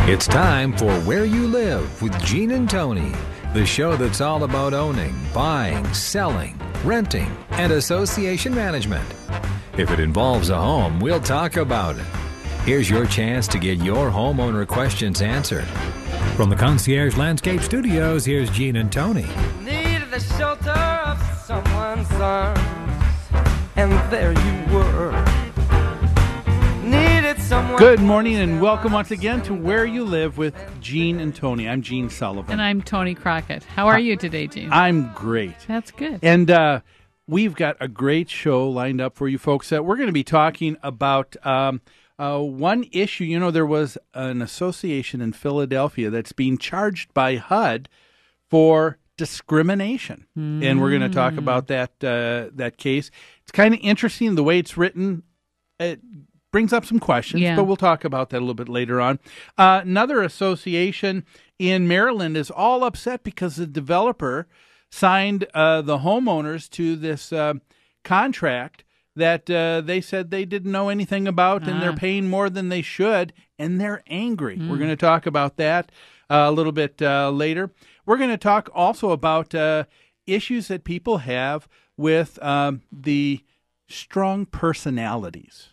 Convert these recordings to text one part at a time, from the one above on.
It's time for Where You Live with Gene and Tony, the show that's all about owning, buying, selling, renting, and association management. If it involves a home, we'll talk about it. Here's your chance to get your homeowner questions answered. From the Concierge Landscape Studios, here's Gene and Tony. Needed the shelter of someone's arms, and there you were. Needed someone. Good morning and welcome once again to Where You Live with Gene and Tony. I'm Gene Sullivan. And I'm Tony Crockett. How are you today, Gene? I'm great. That's good. And we've got a great show lined up for you folks. We're going to be talking about one issue. You know, there was an association in Philadelphia that's being charged by HUD for discrimination. And we're going to talk about that case. It's kind of interesting the way it's written. It brings up some questions, but we'll talk about that a little bit later on. Another association in Maryland is all upset because the developer signed the homeowners to this contract that they said they didn't know anything about, and they're paying more than they should, and they're angry. We're going to talk about that a little bit later. We're going to talk also about issues that people have with the strong personalities.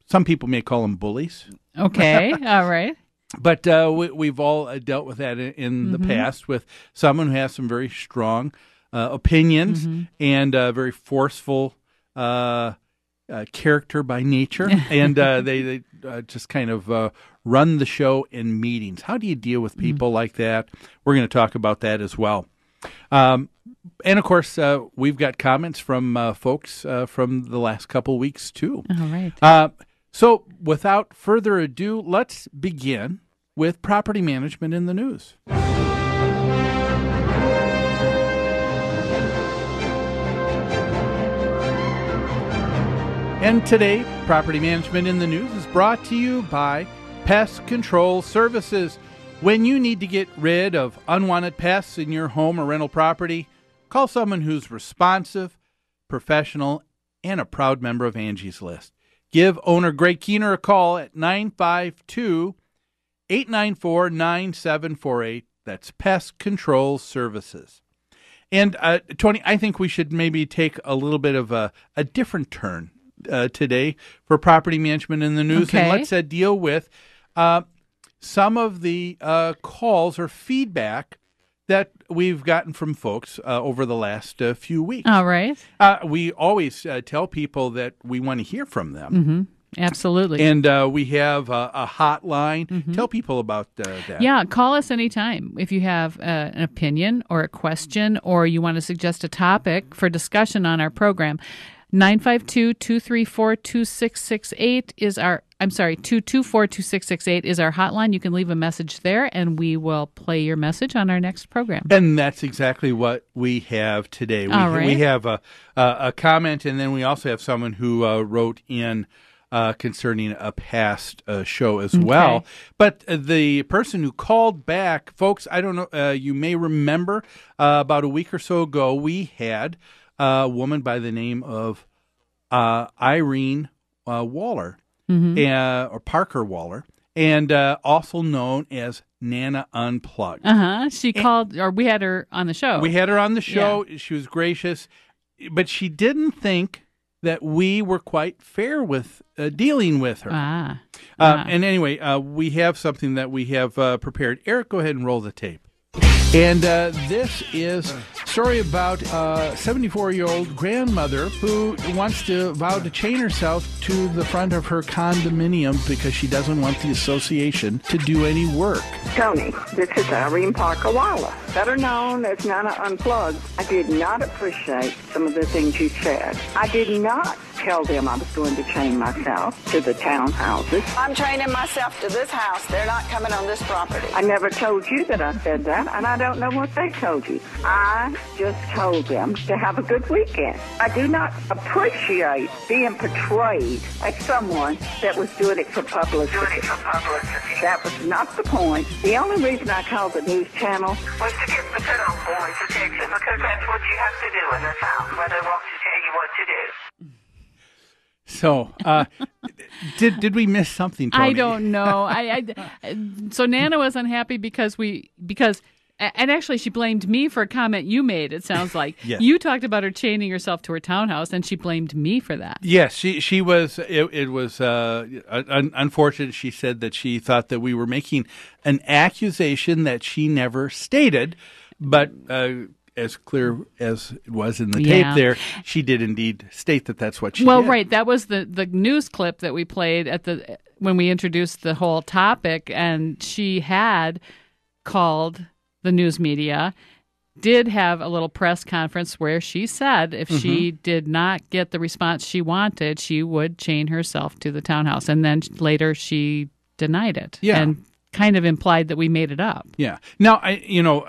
Some people may call them bullies. Okay, all right. But we've all dealt with that in the past with someone who has some very strong opinions and very forceful character by nature. And they just kind of run the show in meetings. How do you deal with people like that? We're going to talk about that as well. And, of course, we've got comments from folks from the last couple weeks, too. All right. So, without further ado, let's begin with property management in the news. And today, property management in the news is brought to you by Pest Control Services. When you need to get rid of unwanted pests in your home or rental property, call someone who's responsive, professional, and a proud member of Angie's List. Give owner Greg Keener a call at 952-894-9748. That's Pest Control Services. And, Tony, I think we should maybe take a little bit of a different turn today for property management in the news. Okay. And let's deal with some of the calls or feedback that we've gotten from folks over the last few weeks. All right. We always tell people that we want to hear from them. Mm-hmm. Absolutely. And we have a hotline. Tell people about that. Yeah, call us anytime if you have an opinion or a question or you want to suggest a topic for discussion on our program. 952-234-2668 is our, 224-2668 is our hotline. You can leave a message there, and we will play your message on our next program. And that's exactly what we have today. We have a comment, and then we also have someone who wrote in concerning a past show as well. But the person who called back, folks, I don't know, you may remember about a week or so ago, we had a woman by the name of Irene Waller, or Parker Waller, and also known as Nana Unplugged. She called, or we had her on the show. We had her on the show. Yeah. She was gracious, but she didn't think that we were quite fair with dealing with her. And anyway, we have something that we have prepared. Eric, go ahead and roll the tape. And this is a story about a 74-year-old grandmother who wants to vow to chain herself to the front of her condominium because she doesn't want the association to do any work. Tony, this is Irene Parker Waller, better known as Nana Unplugged. I did not appreciate some of the things you said. I did not tell them I was going to chain myself to the townhouses. I'm chaining myself to this house. They're not coming on this property. I never told you that I said that, and I don't know what they told you. I just told them to have a good weekend. I do not appreciate being portrayed as someone that was doing it for publicity. That was not the point. The only reason I called the news channel was to get the good old boys' attention, because that's what you have to do in this house, where they want to tell you what to do. So, did we miss something, Tony? I don't know. So Nana was unhappy because and actually she blamed me for a comment you made. It sounds like Yes. You talked about her chaining herself to her townhouse, and she blamed me for that. Yes, she was. It was unfortunate. She said that she thought that we were making an accusation that she never stated, but as clear as it was in the tape there, she did indeed state that that's what she did. Right. That was the news clip that we played when we introduced the whole topic, and she had called the news media, did have a little press conference where she said if she did not get the response she wanted, she would chain herself to the townhouse. And then later she denied it and kind of implied that we made it up. Yeah. Now,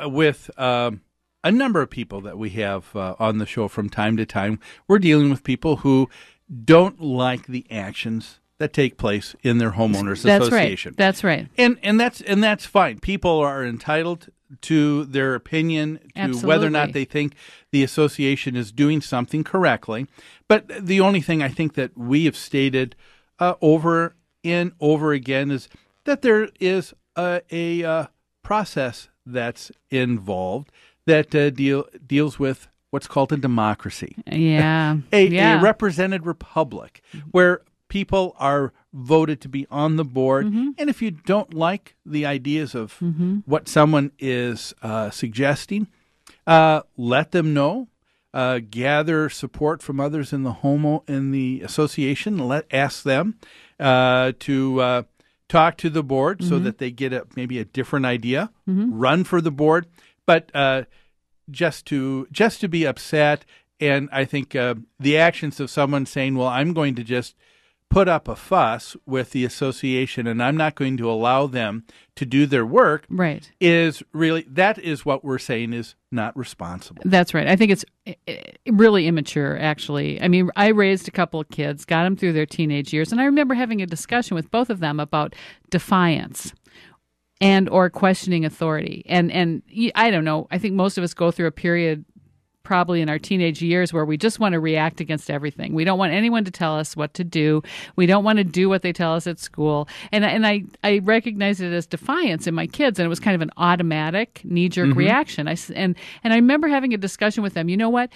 with a number of people that we have on the show from time to time, we're dealing with people who don't like the actions that take place in their homeowners association. That's right. And that's fine. People are entitled to their opinion, to Absolutely. whether or not they think the association is doing something correctly. But the only thing I think that we have stated over and over again is that there is a process that's involved that deals with what's called a democracy. Yeah. A represented republic where people are voted to be on the board. And if you don't like the ideas of what someone is suggesting, let them know. Gather support from others in the association. Ask them to talk to the board so that they get maybe a different idea. Run for the board, but just to be upset. And I think the actions of someone saying, "Well, I'm going to just put up a fuss with the association, and I'm not going to allow them to do their work," right, that is what we're saying is not responsible. That's right. I think it's really immature, actually. I mean, I raised a couple of kids, got them through their teenage years, and I remember having a discussion with both of them about defiance and or questioning authority. And I don't know, I think most of us go through a period probably in our teenage years where we just want to react against everything. We don't want anyone to tell us what to do. We don't want to do what they tell us at school. And I recognized it as defiance in my kids, and it was kind of an automatic knee-jerk reaction. And I remember having a discussion with them. You know what?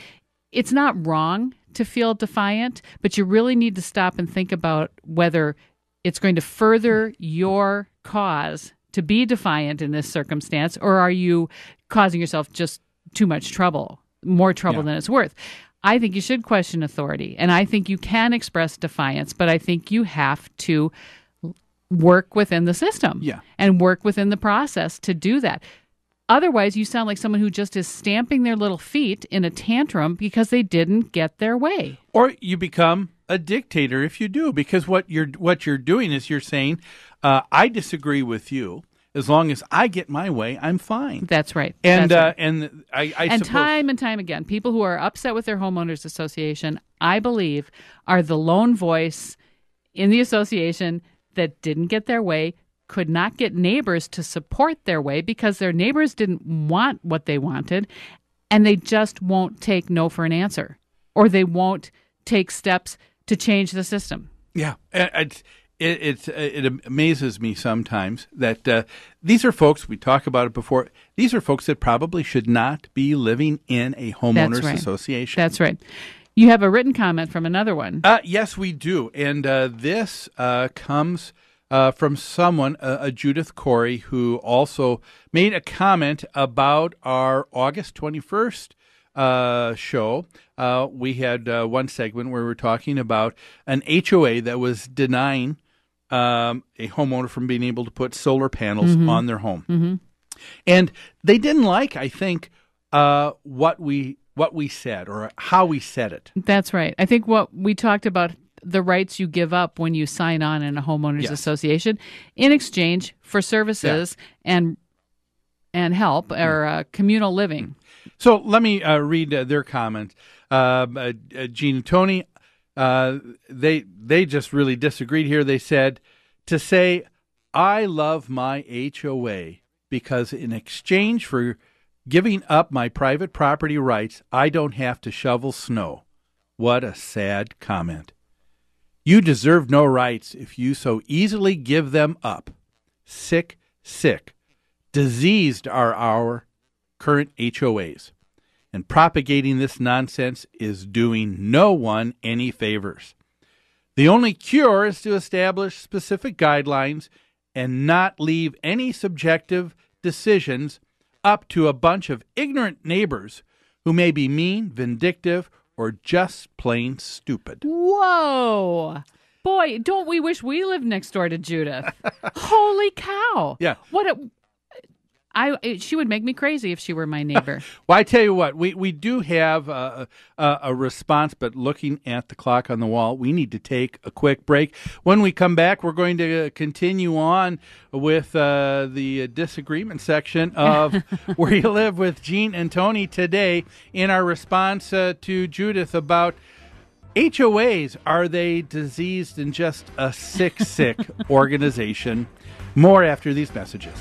It's not wrong to feel defiant, but you really need to stop and think about whether it's going to further your cause to be defiant in this circumstance, or are you causing yourself just too much trouble? More trouble than it's worth. I think you should question authority, and I think you can express defiance, but I think you have to work within the system and work within the process to do that. Otherwise, you sound like someone who just is stamping their little feet in a tantrum because they didn't get their way. Or you become a dictator if you do, because what you're doing is you're saying, I disagree with you. As long as I get my way, I'm fine. That's right. And That's right. and I and suppose, time and time again, people who are upset with their homeowners association, I believe, are the lone voice in the association that didn't get their way, could not get neighbors to support their way because their neighbors didn't want what they wanted, and they just won't take no for an answer, or they won't take steps to change the system. Yeah, it amazes me sometimes that these are folks, we talk about it before, these are folks that probably should not be living in a homeowners association. That's right. You have a written comment from another one. Yes, we do. And this comes from someone, a Judith Corey, who also made a comment about our August 21st show. We had one segment where we were talking about an HOA that was denying a homeowner from being able to put solar panels on their home. And they didn't like, I think, what we said or how we said it. That's right. I think what we talked about, the rights you give up when you sign on in a homeowners association in exchange for services and help or communal living. So let me read their comments. Gene and Tony, they just really disagreed here. They said, to say, I love my HOA because in exchange for giving up my private property rights, I don't have to shovel snow. What a sad comment. You deserve no rights if you so easily give them up. Sick, sick. Diseased are our current HOAs. And propagating this nonsense is doing no one any favors. The only cure is to establish specific guidelines and not leave any subjective decisions up to a bunch of ignorant neighbors who may be mean, vindictive, or just plain stupid. Whoa. Boy, don't we wish we lived next door to Judith. Holy cow. Yeah. She would make me crazy if she were my neighbor. Well, I tell you what, we do have a response, but looking at the clock on the wall, we need to take a quick break. When we come back, we're going to continue on with the disagreement section of Where You Live with Gene and Tony today in our response to Judith about HOAs. Are they diseased and just a sick organization? More after these messages.